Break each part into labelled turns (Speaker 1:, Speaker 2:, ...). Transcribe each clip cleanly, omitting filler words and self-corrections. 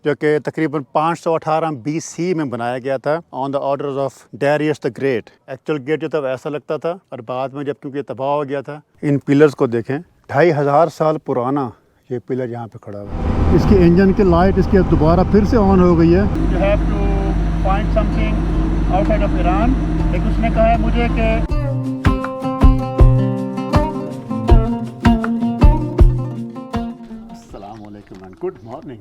Speaker 1: जो कि तकरीबन 518 BC में बनाया गया था on the orders of Darius the great. Actual gate जो था वैसा लगता था और बाद में जब क्योंकि तबाह हो गया था, इन पिलर्स को देखें, 2500 साल पुराना ये पिलर यहाँ पे खड़ा हुआ है। इसकी इंजन की लाइट इसके दोबारा फिर से ऑन हो गई है। You have to find something outside of Iran। लेकिन उसने कहा है मुझे कि गुड मॉर्निंग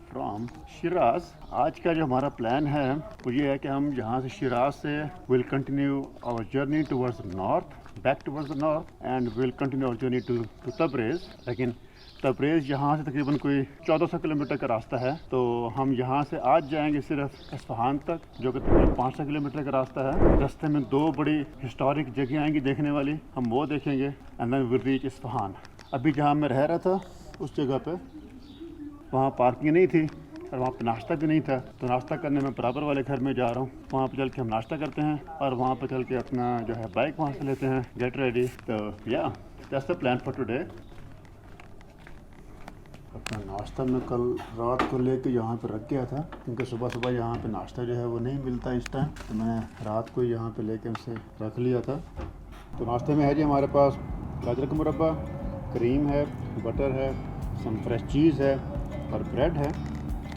Speaker 1: फ्रॉम शिराज। आज का जो हमारा प्लान है वो ये है कि हम यहाँ से शिराज से will continue our journey towards north, back towards the north and will continue our journey to Tabriz. लेकिन तब्रेज़ यहाँ से तकरीबन कोई 1400 किलोमीटर का रास्ता है, तो हम यहाँ से आज जाएंगे सिर्फ इस्फहान तक, जो कि तकरीबन 500 किलोमीटर का रास्ता है। रास्ते में दो बड़ी हिस्टोरिक जगह आएंगी देखने वाली, हम वो देखेंगे and then will reach Isfahan. अभी जहाँ मैं रह रहा था उस जगह पे वहाँ पार्किंग नहीं थी और वहाँ पे नाश्ता भी नहीं था, तो नाश्ता करने में बराबर वाले घर में जा रहा हूँ। वहाँ पे चल के हम नाश्ता करते हैं और वहाँ पे चल के अपना जो है बाइक वहाँ से लेते हैं, गेट रेडी। तो या that's the plan for today. अपना नाश्ता मैं कल रात को लेके यहाँ पे रख गया था, क्योंकि सुबह सुबह यहाँ पे नाश्ता जो है वो नहीं मिलता इस टाइम, तो मैंने रात को यहाँ पे लेके उसे रख लिया था। तो नाश्ते में है जी हमारे पास गाजर का मुरब्बा, क्रीम है, बटर है, सम फ्रेश चीज़ है और ब्रेड है,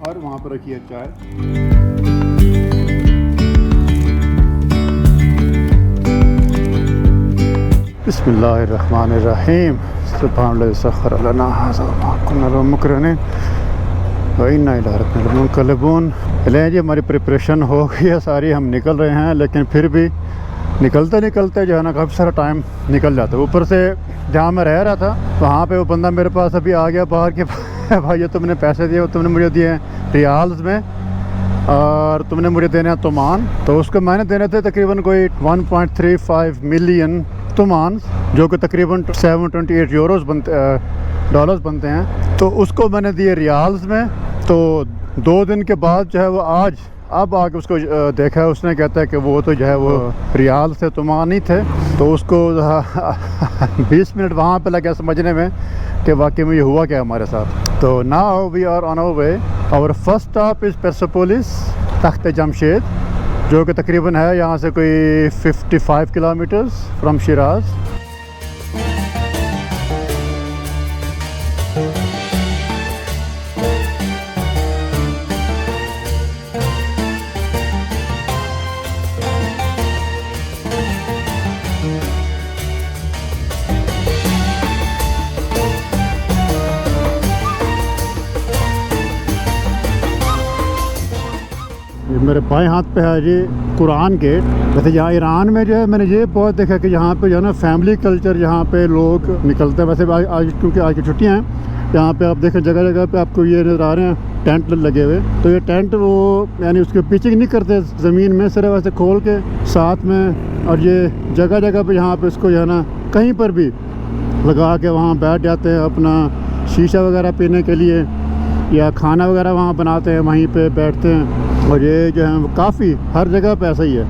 Speaker 1: और वहाँ पर रखी है चाय। बिस्मिल्लाहिर्रहमानिर्रहीम। सुब्हानल्लाज़ी सख्खर लना हाज़ा मा कुन्ना लहू मुक़रिनीन व इन्ना इला रब्बिना लमुनक़लिबून। चलें जी, हमारी प्रिपरेशन हो गई है सारी, हम निकल रहे हैं, लेकिन फिर भी निकलते निकलते जो है ना काफ़ी सारा टाइम निकल जाता है। ऊपर से जहाँ मैं रह रहा था वहाँ पे वो बंदा मेरे पास अभी आ गया बाहर के भाई ये तुमने पैसे दिए, वो तुमने मुझे दिए हैं रियाल्स में और तुमने मुझे देने हैं तुमान। तो उसको मैंने देने थे तकरीबन कोई 1.35 मिलियन तुमान, जो कि तकरीबन 728 यूरोस डॉलर्स बनते हैं। तो उसको मैंने दिए रियाल्स में। तो 2 दिन के बाद जो है वो आज अब आके उसको देखा है, उसने कहता है कि वो तो जो है वो रियाल से तुमान नहीं थे। तो उसको 20 मिनट वहाँ पे लगा समझने में कि वाकई में ये हुआ क्या हमारे साथ। तो now we are on our way. Our first stop is Persepolis, Takht Jamshed, जो कि तकरीबन है यहाँ से कोई 55 किलोमीटर्स फ्रॉम शिराज। मेरे बाएं हाथ पे है जी कुरान गेट। वैसे यहाँ ईरान में जो है मैंने ये बहुत देखा कि यहाँ पे जो है ना फैमिली कल्चर, यहाँ पे लोग निकलते हैं। वैसे आज क्योंकि आज की छुट्टियाँ हैं, यहाँ पे आप देखें जगह जगह पे आपको ये नज़र आ रहे हैं टेंट लगे हुए। तो ये टेंट वो यानी उसकी पिचिंग नहीं करते ज़मीन में, सिर्फ ऐसे खोल के साथ में, और ये जगह जगह पे यहाँ पे इसको जो है ना कहीं पर भी लगा के वहाँ बैठ जाते हैं अपना शीशा वगैरह पीने के लिए, या खाना वगैरह वहाँ बनाते हैं, वहीं पे बैठते हैं। और ये जो है काफ़ी हर जगह पे ऐसा ही है।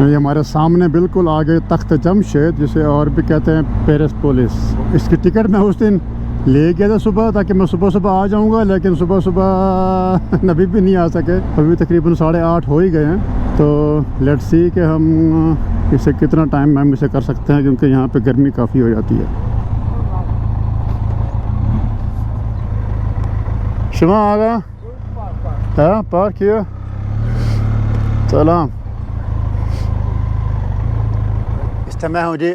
Speaker 1: ये हमारे सामने बिल्कुल आगे तख्त जमशेद, जिसे और भी कहते हैं पेरिसपोलिस। इसकी टिकट मैं उस दिन ले गया था सुबह, ताकि मैं सुबह सुबह आ जाऊंगा, लेकिन सुबह सुबह अभी भी नहीं आ सके। अभी तकरीबन 8:30 हो ही गए हैं। तो लेट्स सी कि हम इसे कितना टाइम हम इसे कर सकते हैं, क्योंकि यहाँ पे गर्मी काफ़ी हो जाती है। शुमा आ गया है पार्क किया। सलाम। इस समय हूँ जी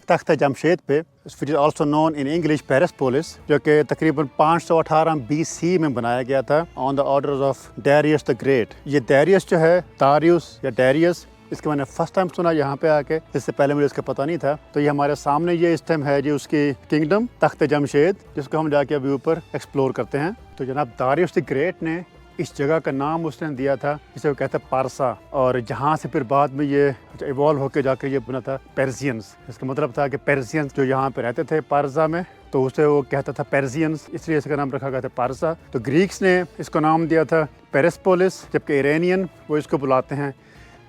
Speaker 1: तख्त जमशेद पे, which is also known in English Persepolis, जो कि तकरीबन 518 BC में बनाया गया था on the orders of Darius the great. ये डारियस जो है, दारियुस या डारियस, इसके मैंने फर्स्ट टाइम सुना यहाँ पे आके, इससे पहले मुझे इसका पता नहीं था। तो ये हमारे सामने ये इस टाइम है जी उसकी किंगडम तख्त जमशेद, जिसको हम जाके अभी ऊपर एक्सप्लोर करते हैं। तो जनाब दारियुस द ग्रेट ने इस जगह का नाम उसने दिया था, जिसे वो कहता है पारसा, और जहाँ से फिर बाद में ये इवॉल्व होकर जाकर ये बना था पर्सियंस। इसका मतलब था कि पर्सियंस जो यहाँ पे रहते थे पारसा में, तो उसे वो कहता था पर्सियंस, इसलिए इसका नाम रखा गया था पारसा। तो ग्रीक्स ने इसको नाम दिया था पेरिसपोलिस, जबकि इरानियन वो इसको बुलाते हैं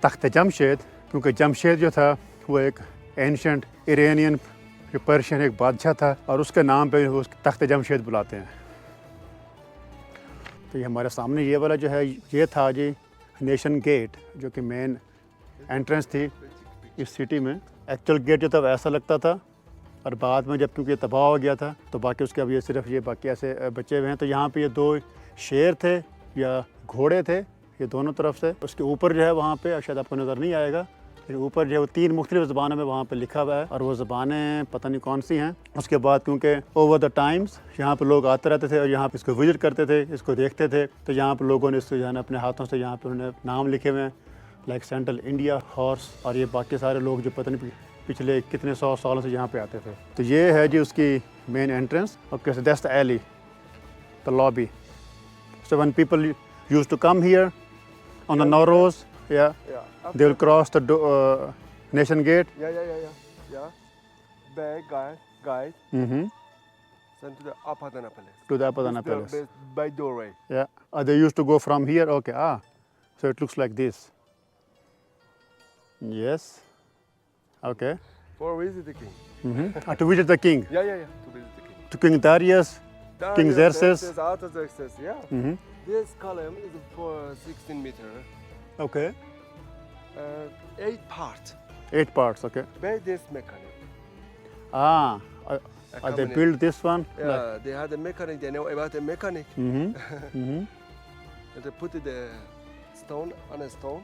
Speaker 1: तख्त जमशेद, क्योंकि जमशेद जो था वो एक एंशेंट इरानियन पर्शियन एक बादशाह था, और उसके नाम पे वो तख्त जमशेद बुलाते हैं। तो ये हमारे सामने ये वाला जो है ये था जी नेशन गेट, जो कि मेन एंट्रेंस थी इस सिटी में। एक्चुअल गेट जो था वैसा लगता था, और बाद में जब क्योंकि ये तबाह हो गया था तो बाकी उसके अब ये सिर्फ ये बाकी ऐसे बचे हुए हैं। तो यहाँ पे ये 2 शेर थे या घोड़े थे ये दोनों तरफ से। उसके ऊपर जो है वहाँ पे शायद आपको नज़र नहीं आएगा, लेकिन ऊपर जो है वो 3 मुख्तलिफ ज़बानों में वहाँ पे लिखा हुआ है, और वो ज़बानें पता नहीं कौन सी हैं। उसके बाद क्योंकि ओवर द टाइम्स यहाँ पे लोग आते रहते थे और यहाँ पे इसको विजिट करते थे, इसको देखते थे, तो यहाँ पे लोगों ने इसको जो है ना अपने हाथों से यहाँ पे उन्होंने नाम लिखे हुए हैं, लाइक सेंट्रल इंडिया हॉर्स। और ये बाकी सारे लोग जो पता नहीं पिछले कितने 100 सालों से यहाँ पे आते थे। तो ये है जी उसकी main entrance. Okay, so that's the alley, the lobby. So when people used to come here on the Nowruz, they will cross the Nation Gate.
Speaker 2: Yeah. Back, guide. Send to the Apadana Palace.
Speaker 1: To the Apadana Palace.
Speaker 2: By doorway.
Speaker 1: Yeah. They used to go from here. Okay. So it looks like this. Yes. Okay.
Speaker 2: For visit the king.
Speaker 1: To visit the king.
Speaker 2: Yeah. To visit the king.
Speaker 1: To King Darius, King Xerxes.
Speaker 2: Artaxerxes, yeah. This column is for 16 meter.
Speaker 1: Okay.
Speaker 2: 8 parts.
Speaker 1: 8 parts. Okay.
Speaker 2: By this mechanic.
Speaker 1: They built this one.
Speaker 2: Yeah, they had a mechanic. They know about the mechanic. And they put the stone on a stone.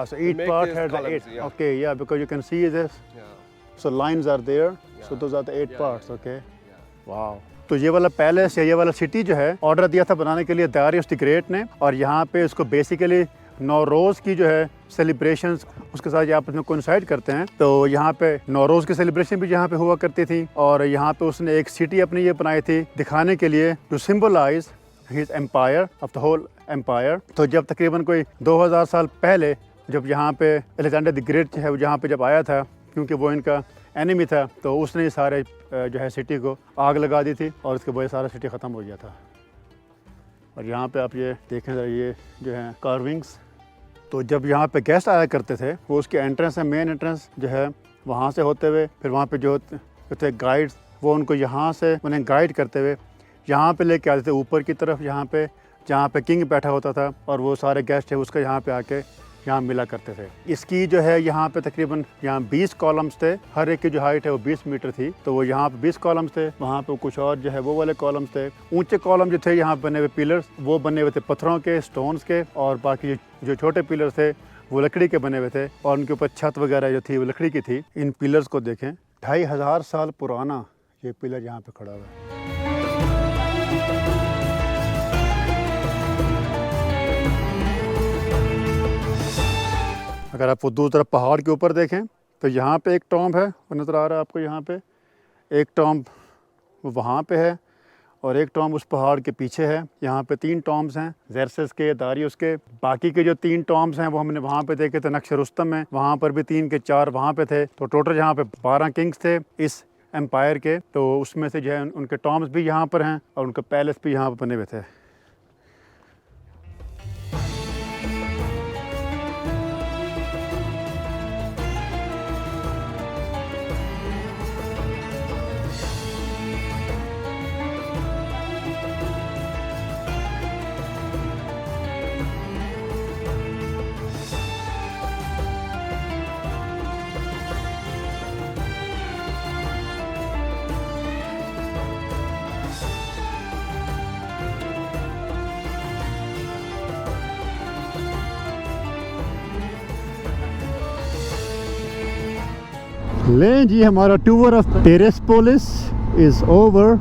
Speaker 1: So each part had the 8.
Speaker 2: Yeah.
Speaker 1: Okay, yeah, because you can see this.
Speaker 2: Yeah.
Speaker 1: So lines are there.
Speaker 2: Yeah.
Speaker 1: So those are the 8 parts. Okay.
Speaker 2: Yeah.
Speaker 1: Wow. तो ये वाला palace या ये वाला city जो है order दिया था बनाने के लिए दारियुस द ग्रेट ने, और यहाँ पे इसको बेसिकली नौरोज़ की जो है सेलिब्रेशंस उसके साथ यहाँ पे कोइंसाइड करते हैं। तो यहाँ पे नौरोज़ की सेलिब्रेशन भी यहाँ पे हुआ करती थी, और यहाँ पे उसने एक सिटी अपनी ये बनाई थी दिखाने के लिए to symbolise his empire of the whole empire. तो जब तकरीबन कोई 2000 साल पहले जब यहाँ पे अलेक्जेंडर द ग्रेट जो है यहाँ पे जब आया था, क्योंकि वो इनका एनिमी था, तो उसने सारे जो है सिटी को आग लगा दी थी और उसके वजह सारा सिटी ख़त्म हो गया था। और यहाँ पे आप ये देखें ज़रा, ये जो है कार्विंग्स। तो जब यहाँ पे गेस्ट आया करते थे वो उसके एंट्रेंस है, मेन एंट्रेंस जो है वहाँ से होते हुए फिर वहाँ पे जो थे गाइड्स, वो उनको यहाँ से उन्हें गाइड करते हुए यहाँ पे लेके आते थे ऊपर की तरफ, यहाँ पे जहाँ पे किंग बैठा होता था, और वो सारे गेस्ट है उसका यहाँ पे आके यहाँ मिला करते थे। इसकी जो है यहाँ पे तकरीबन यहाँ 20 कॉलम्स थे, हर एक की जो हाइट है वो 20 मीटर थी। तो वो यहाँ पे 20 कॉलम्स थे, वहाँ पे कुछ और जो है वो वाले कॉलम्स थे। ऊंचे कॉलम जो थे यहाँ बने हुए पिलर्स, वो बने हुए थे पत्थरों के, स्टोन्स के, और बाकी जो छोटे पिलर्स थे वो लकड़ी के बने हुए थे, और उनके ऊपर छत वगैरह जो थी वो लकड़ी की थी। इन पिलर्स को देखें, 2500 साल पुराना ये पिलर यहाँ पे खड़ा हुआ है। अगर आप वो दूसरी तरफ पहाड़ के ऊपर देखें तो यहाँ पे एक टॉम्ब है, वो नज़र आ रहा है आपको, यहाँ पे एक टॉम्ब वहाँ पे है, और एक टॉम्ब उस पहाड़ के पीछे है। यहाँ पे 3 टॉम्ब्स हैं, ज़ेरसेस के, दारियुस के। बाकी के जो 3 टॉम्ब्स हैं वो हमने वहाँ पे देखे थे, नक्श रुस्तम में, वहाँ पर भी 3 के 4 वहाँ पे थे। तो टोटल यहाँ पे 12 किंग्स थे इस एम्पायर के। तो उसमें से जो है उनके टॉम्ब्स भी यहाँ पर हैं और उनके पैलेस भी यहाँ पर बने हुए थे। लें जी, हमारा टूर ऑफ पेरिसपोलिस इज़ ओवर।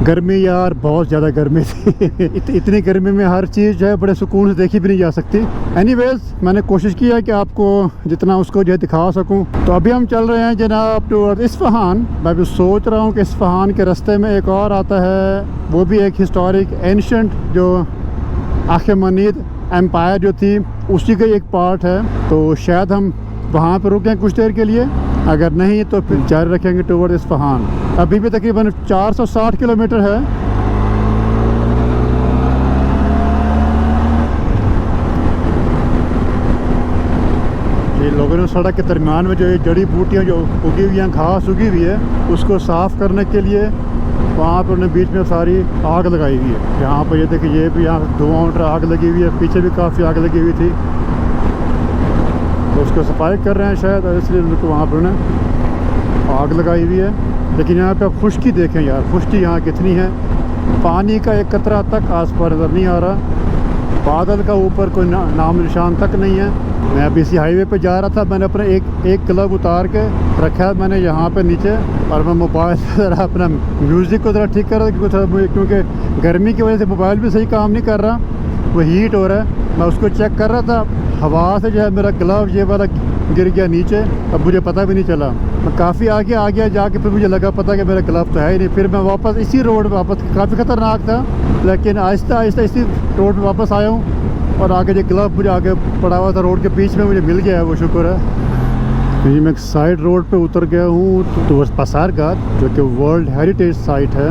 Speaker 1: गर्मी यार बहुत ज़्यादा गर्मी थी इतनी गर्मी में हर चीज़ जो है बड़े सुकून से देखी भी नहीं जा सकती। एनीवेज, मैंने कोशिश की है कि आपको जितना उसको जो है दिखा सकूं। तो अभी हम चल रहे हैं जनाब टूवर्ड इस्फहान। मैं भी सोच रहा हूँ कि इस्फहान के रास्ते में एक और आता है, वो भी एक हिस्टोरिक एंशंट जो आखेमनीद एम्पायर जो थी उसी का एक पार्ट है। तो शायद हम वहाँ पर रुकें कुछ देर के लिए, अगर नहीं तो फिर जारी रखेंगे टूवर्ड इस्फहान। अभी भी तकरीबन 460 किलोमीटर है। ये लोगों ने सड़क के दरमियान में जो ये जड़ी बूटियाँ जो उगी हुई हैं, घास उगी हुई है, उसको साफ़ करने के लिए वहाँ पर उन्होंने बीच में सारी आग लगाई हुई है। यहाँ पर ये देखिए, ये भी यहाँ धुआं उठ रहा, आग लगी हुई है, पीछे भी काफ़ी आग लगी हुई थी, तो उसको सफाई कर रहे हैं शायद, और इसलिए उनको वहाँ पर उन्हें आग लगाई हुई है। लेकिन यहाँ पे आप खुश्की देखें यार, खुश्की यहाँ कितनी है, पानी का एक कतरा तक आस पास नज़र नहीं आ रहा, बादल का ऊपर कोई नाम निशान तक नहीं है। मैं अभी इसी हाईवे पे जा रहा था, मैंने अपना एक ग्लव उतार के रखा है मैंने यहाँ पे नीचे, और मैं मोबाइल से ज़रा अपना म्यूज़िक को ज़रा ठीक कर रहा था, क्योंकि गर्मी की वजह से मोबाइल भी सही काम नहीं कर रहा, वो हीट हो रहा है। मैं उसको चेक कर रहा था, हवा से जो है मेरा ग्लव ये वाला गिर गया नीचे, अब मुझे पता भी नहीं चला। मैं काफ़ी आगे आ गया जाके, फिर मुझे लगा पता कि मेरा ग्लव तो है ही नहीं। फिर मैं वापस इसी रोड पे वापस, काफ़ी ख़तरनाक था, लेकिन आहिस्ता आहिस्ता इसी रोड पे वापस आया हूँ, और आगे जो ग्लव मुझे आगे पड़ा हुआ था रोड के बीच में मुझे मिल गया है, वो शुक्र है। ये मैं साइड रोड पे उतर गया हूँ टुवर्ड्स पसारगाद, जो कि वर्ल्ड हेरिटेज साइट है।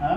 Speaker 1: हाँ?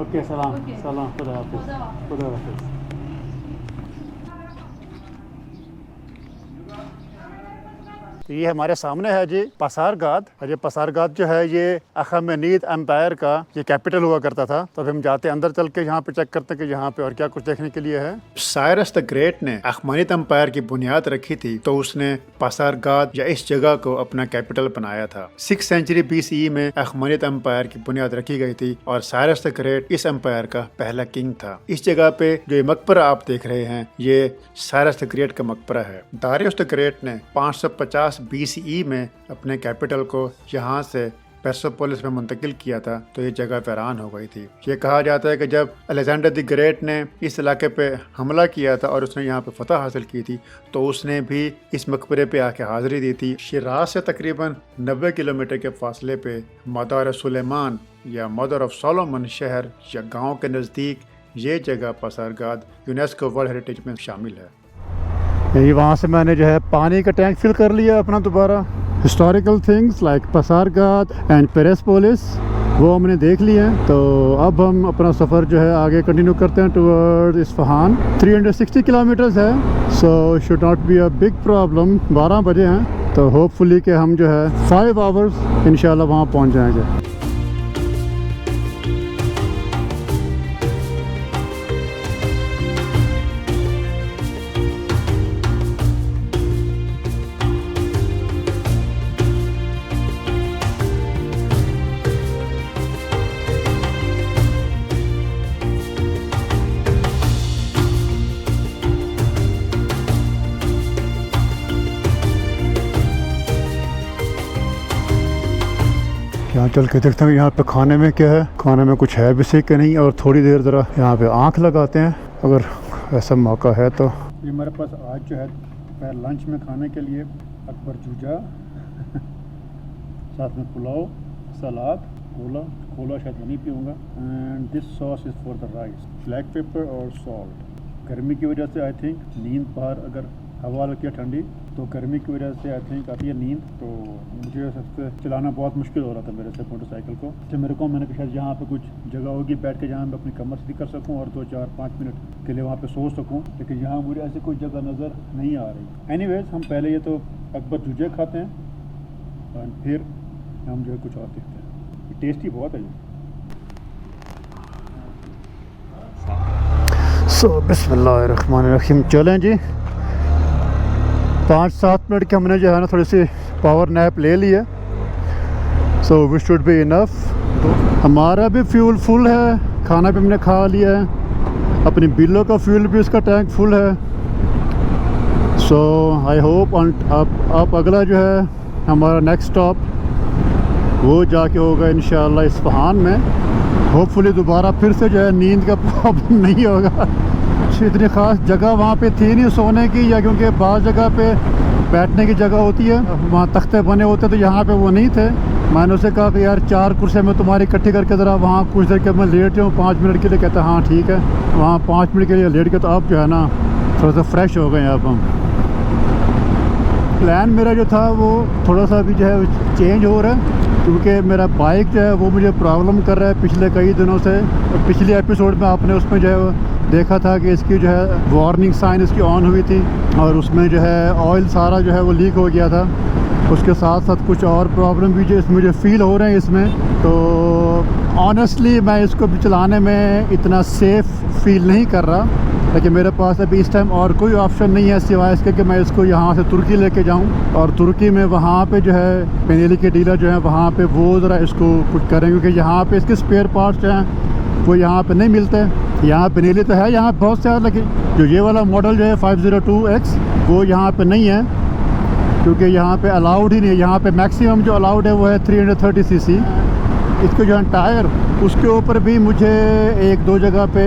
Speaker 1: ओके, सलाम
Speaker 3: ओके।
Speaker 1: सलाम, खुदा हाफिज़, खुदा हाफिज़। तो ये हमारे सामने है जी पसारगाद, और ये पसारगाद जो है ये अखमेनीद एम्पायर का ये कैपिटल हुआ करता था। तो अब हम जाते हैं अंदर, चल के यहाँ पे चेक करते हैं कि यहाँ पे और क्या कुछ देखने के लिए है। साइरस द ग्रेट ने अखमेनीद एम्पायर की बुनियाद रखी थी, तो उसने पसारगाद या इस जगह को अपना कैपिटल बनाया था। 6th सेंचुरी BCE में अखमेनीद एम्पायर की बुनियाद रखी गई थी, और साइरस द ग्रेट इस एम्पायर का पहला किंग था। इस जगह पे जो ये मकबरा आप देख रहे हैं, ये साइरस द ग्रेट का मकबरा है। दारियुस द ग्रेट ने 550 BCE में अपने कैपिटल को यहाँ से पेर्सेपोलिस में मुंतकिल किया था, तो ये जगह वीरान हो गई थी। ये कहा जाता है कि जब अलेक्जेंडर द ग्रेट ने इस इलाके पे हमला किया था और उसने यहाँ पे फतह हासिल की थी, तो उसने भी इस मकबरे पे आके हाज़िरी दी थी। शिराज से तकरीबन 90 किलोमीटर के फासले पे मदार सुलेमान या मदर ऑफ सोलोमन शहर या गाँव के नज़दीक ये जगह पसारगाद यूनेस्को वर्ल्ड हेरिटेज में शामिल है। यही वहाँ से मैंने जो है पानी का टैंक फिल कर लिया अपना दोबारा। हिस्टोरिकल थिंग्स लाइक पसारगाद एंड पेरेस्पोलिस वो हमने देख लिए हैं। तो अब हम अपना सफ़र जो है आगे कंटिन्यू करते हैं टुवर्ड इस्फहान। 360 किलोमीटर्स है, so should not be a big problem. 12 बजे हैं, तो होपफुली कि हम जो है 5 आवर्स इंशाल्लाह वहाँ पहुँच जाएंगे। यहाँ चल के देखते हैं यहाँ पे खाने में क्या है, खाने में कुछ है भी सही कि नहीं, और थोड़ी देर ज़रा यहाँ पे आँख लगाते हैं अगर ऐसा मौका है तो। ये हमारे पास आज जो है दोपहर लंच में खाने के लिए अकबर जूजा साथ में पुलाव, सलाद, कोला शायद नहीं पीऊँगा, and this sauce is for the rice, black pepper और सॉल्ट। गर्मी की वजह से आई थिंक नींद बाहर, अगर हवा लगती है ठंडी तो गर्मी की वजह से आई थिंक आती है नींद, तो मुझे सबसे चलाना बहुत मुश्किल हो रहा था मेरे से मोटरसाइकिल को। तो मेरे को मैंने कहा शायद यहाँ पे कुछ जगह होगी बैठ के जहाँ मैं अपनी कमर सीधी कर सकूँ और 2-4-5 मिनट के लिए वहाँ पे सो सकूँ, लेकिन यहाँ मुझे ऐसी कोई जगह नज़र नहीं आ रही। एनीवेज हम पहले ये तो अकबर जूजे खाते हैं और फिर हम जो है कुछ और देखते हैं। टेस्टी बहुत है ये। सो बिस्मिल्लाहिर्रहमानिर्रहीम। चलें जी, 5-7 मिनट के हमने जो है ना थोड़ी सी पावर नैप ले ली है, so we should be enough. हमारा भी फ्यूल फुल है, खाना भी हमने खा लिया है, अपनी बिल्लो का फ्यूल भी उसका टैंक फुल है। सो आई होप अब अगला जो है हमारा नेक्स्ट स्टॉप वो जाके होगा इंशाल्लाह इस्फहान में। होपफुली दोबारा फिर से जो है नींद का प्रॉब्लम नहीं होगा। इतनी ख़ास जगह वहाँ पे थी नहीं सोने की, या क्योंकि बाज़ जगह पे बैठने की जगह होती है, वहाँ तख्ते बने होते, तो यहाँ पे वो नहीं थे। मैंने उसे कहा कि यार 4 कुर्सियाँ मैं तुम्हारी इकट्ठी करके ज़रा वहाँ कुछ देर के मैं लेट जाऊँ 5 मिनट के लिए। कहता हाँ ठीक है, वहाँ 5 मिनट के लिए लेट के, तो अब जो है ना थोड़ा सा फ्रेश हो गए अब हम। प्लान मेरा जो था वो थोड़ा सा अभी जो है चेंज हो रहा है। क्योंकि मेरा बाइक जो है वो मुझे प्रॉब्लम कर रहा है पिछले कई दिनों से। पिछले एपिसोड में आपने उसमें जो है देखा था कि इसकी जो है वार्निंग साइन इसकी ऑन हुई थी और उसमें जो है ऑयल सारा जो है वो लीक हो गया था। उसके साथ साथ कुछ और प्रॉब्लम भी जो मुझे फ़ील हो रहे हैं इसमें। तो ऑनेस्टली मैं इसको भी चलाने में इतना सेफ़ फील नहीं कर रहा, लेकिन मेरे पास अभी इस टाइम और कोई ऑप्शन नहीं है सिवाय इसके कि मैं इसको यहाँ से तुर्की लेके जाऊँ और तुर्की में वहाँ पे जो है बेनेली के डीलर जो है वहाँ पे वो ज़रा इसको कुछ करें, क्योंकि यहाँ पे इसके स्पेयर पार्ट्स जो हैं वो यहाँ पे नहीं मिलते। यहाँ बेनेली तो है यहाँ बहुत सारा, लेकिन जो ये वाला मॉडल जो है 502X वो यहाँ पर नहीं है, क्योंकि यहाँ पे अलाउड ही नहीं है। यहाँ पे मैक्सिमम जो अलाउड है वो है 330 सीसी। इसके जो है टायर उसके ऊपर भी मुझे एक जगह पे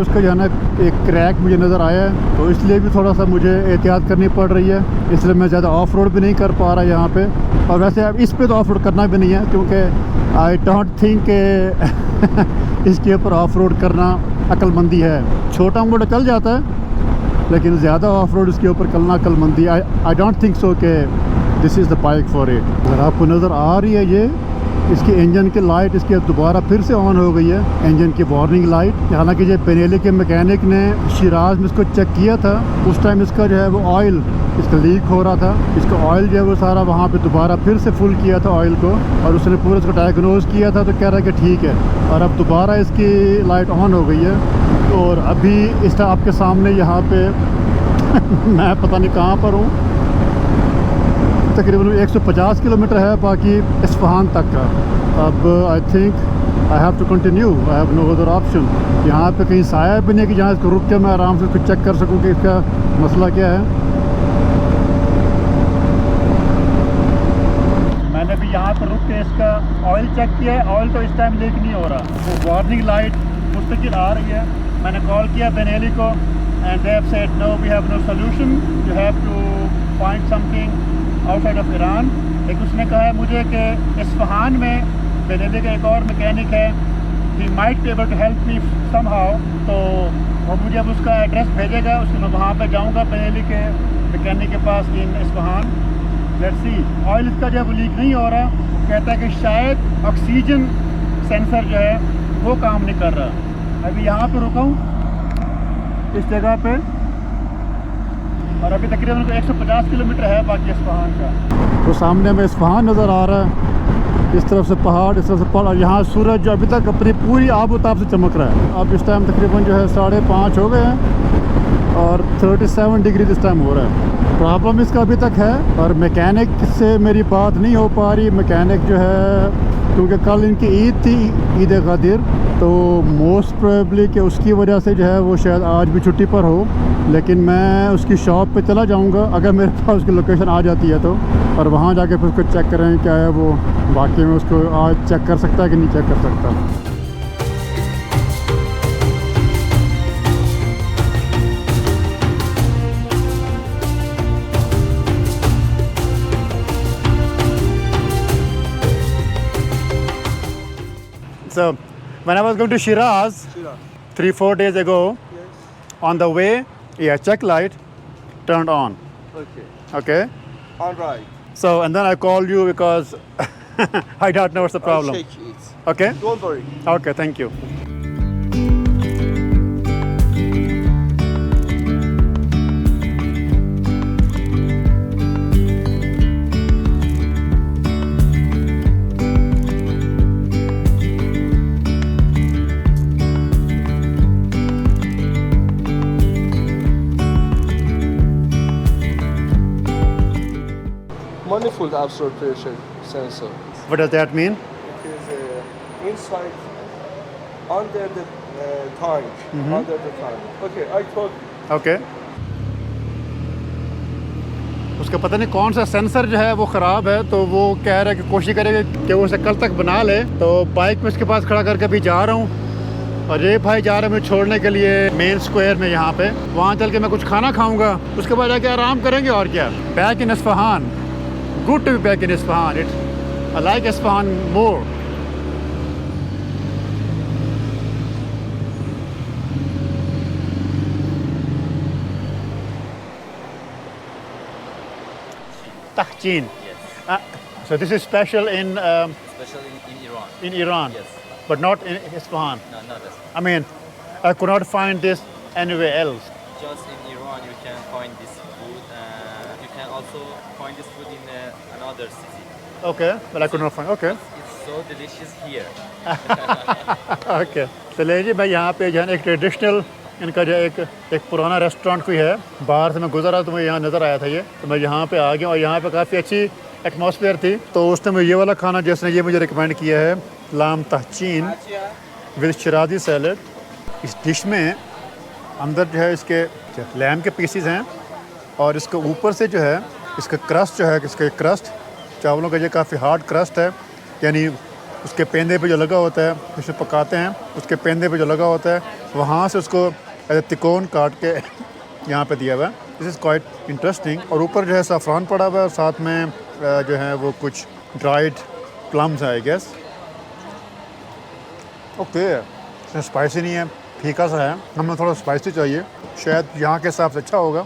Speaker 1: उसका जो है ना एक क्रैक मुझे नज़र आया है, तो इसलिए भी थोड़ा सा मुझे एहतियात करनी पड़ रही है। इसलिए मैं ज़्यादा ऑफ रोड भी नहीं कर पा रहा यहाँ पे। और वैसे अब इस पे तो ऑफ रोड करना भी नहीं है, क्योंकि आई डोंट थिंक के इसके ऊपर ऑफ रोड करना अक्लमंदी है। छोटा मोटा चल जाता है, लेकिन ज़्यादा ऑफ रोड इसके ऊपर करना अक्लमंदी आई डोंट थिंक सो कि this is the bike for it. अगर आपको नज़र आ रही है ये इसकी इंजन की लाइट इसके दोबारा फिर से ऑन हो गई है, इंजन की वार्निंग लाइट। हालांकि ये बेनेली के मैकेनिक ने शिराज में इसको चेक किया था, उस टाइम इसका जो है वो ऑयल इसका लीक हो रहा था। इसका ऑयल जो है वो सारा वहाँ पे दोबारा फिर से फुल किया था ऑयल को, और उसने पूरा इसको डायग्नोज किया था, तो कह रहा है कि ठीक है। और अब दोबारा इसकी लाइट ऑन हो गई है। और अभी इस टाइम आपके सामने यहाँ पे मैं पता नहीं कहाँ पर हूँ, तकरीबन 150 किलोमीटर है बाकी इस्फहान तक का। अब I think I have to continue, I have no other option. यहाँ पे कहीं साया भी नहीं कि जहाँ इसको रुक के मैं आराम से इसको चेक कर सकूँ कि इसका मसला क्या है। मैंने भी यहाँ पर रुक के इसका ऑयल चेक किया है, ऑयल तो इस टाइम लीक नहीं हो रहा। वो वार्निंग लाइट मुस्तकिल आ रही है। मैंने कॉल किया बेनेली को and they have said no, we have no solution, you have to find something outside of Iran. एक उसने कहा है मुझे कि इस्फहान में बेनेली का एक और मैकेनिक है, he might be able to help me somehow. तो वो मुझे अब उसका एड्रेस भेजेगा, उसको मैं वहाँ पे जाऊँगा बेनेली के मैकेनिक के पास इन इस्फहान। Let's see. ऑयल इसका जो है वो लीक नहीं हो रहा। कहता है कि शायद ऑक्सीजन सेंसर जो है वो काम नहीं कर रहा। अभी यहाँ पर रुका हूँ इस जगह पे, और अभी तकरीबन 150 किलोमीटर है बाकी इस्फहान का। तो सामने में इस्फहान नज़र आ रहा है, इस तरफ से पहाड़, इस तरफ से पहाड़। यहाँ सूरज जो अभी तक अपनी पूरी आबोताब से चमक रहा है। अब इस टाइम तकरीबन जो है 5:30 हो गए हैं और 37 डिग्री इस टाइम हो रहा है। प्रॉब्लम इसका अभी तक है और मैकेनिक से मेरी बात नहीं हो पा रही। मैकेनिक जो है, क्योंकि कल इनकी ईद थी, ईद गदीर, तो मोस्ट प्रोबेबली कि उसकी वजह से जो है वो शायद आज भी छुट्टी पर हो। लेकिन मैं उसकी शॉप पे चला जाऊंगा अगर मेरे पास उसकी लोकेशन आ जाती है तो, और वहाँ जाके फिर उसको चेक करें क्या है वो वाकई में उसको आज चेक कर सकता है कि नहीं चेक कर सकता। So, when I was going to Shiraz 3-4 days ago, on the way, check light turned on. Okay.
Speaker 2: On right.
Speaker 1: So, and then I called you because I don't know what's the problem.
Speaker 2: I'll check it.
Speaker 1: Okay.
Speaker 2: Don't worry.
Speaker 1: Okay, thank you.
Speaker 2: Manifold absolute pressure sensor.
Speaker 1: What does that mean?
Speaker 2: It is inside, under the tank. Under the tank. Okay, I told you.
Speaker 1: Okay. उसका पता नहीं कौन सा sensor जो है वो ख़राब है, तो वो कह रहा है कि कोशिश करेगा कि वो उसे कल तक बना ले। तो बाइक में उसके पास खड़ा करके अभी जा रहा हूँ और ये भाई जा रहा है मुझे छोड़ने के लिए मेन स्क्वायर में। यहाँ पे वहाँ चल के मैं कुछ खाना खाऊंगा, उसके बाद जाके आराम करेंगे और क्या। Back in Isfahan, good to be back in Isfahan. I like Isfahan more. Tahjeen. So this is special in
Speaker 4: especially in Iran.
Speaker 1: In Iran,
Speaker 4: Yes.
Speaker 1: but not in Isfahan.
Speaker 4: No, not this.
Speaker 1: I mean, I could not find this anywhere else.
Speaker 4: Just in Iran you can find this food. You can also find this food in another city.
Speaker 1: Okay, but I could not find. Okay.
Speaker 4: It's so delicious here.
Speaker 1: Okay चलिए जी, मैं यहाँ पे जो है ना एक traditional इनका जो एक पुराना रेस्टोरेंट कोई है, बाहर से मैं गुजरा तो मैं यहाँ नज़र आया था ये, तो मैं यहाँ पे आ गया और यहाँ पे काफ़ी अच्छी एटमॉस्फेयर थी। तो उसने मुझे ये वाला खाना जिसने ये मुझे रिकमेंड किया है, लाम तहचीन विद शिराजी सैलड। इस डिश में अंदर जो है इसके लैम के पीसीज हैं और इसके ऊपर से जो है इसका क्रस्ट जो है, इसका क्रस्ट चावलों का ये काफ़ी हार्ड क्रस्ट है, यानी उसके पेंदे पे जो लगा होता है, जिसे पकाते हैं उसके पेंदे पे जो लगा होता है वहाँ से उसको तिकोन काट के यहाँ पे दिया हुआ है। This is quite interesting. और ऊपर जो है साफ़रान पड़ा हुआ है और साथ में जो है वो कुछ ड्राइड प्लम्स है आई गेस। ओके, इसमें स्पाइसी नहीं है, फीका सा है, हमें थोड़ा स्पाइसी चाहिए, शायद यहाँ के हिसाब से अच्छा होगा।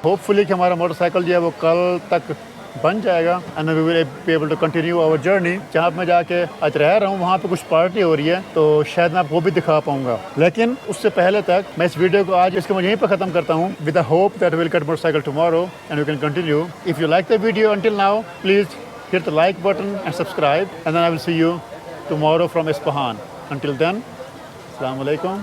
Speaker 1: होपफुली कि हमारा मोटरसाइकिल जो है वो कल तक बन जाएगा and we will be able to continue our journey. जहाँ मैं जाके आज रह रहा हूँ वहाँ पे कुछ पार्टी हो रही है, तो शायद मैं आपको भी दिखा पाऊँगा, लेकिन उससे पहले तक मैं इस वीडियो को आज इसको मैं यहीं पर ख़त्म करता हूँ with the hope that will get motorcycle tomorrow and we can continue. If you like the video until now please hit the like button and subscribe and then I will see you tomorrow from Isfahan. Until then, अस्सलाम वालेकुम।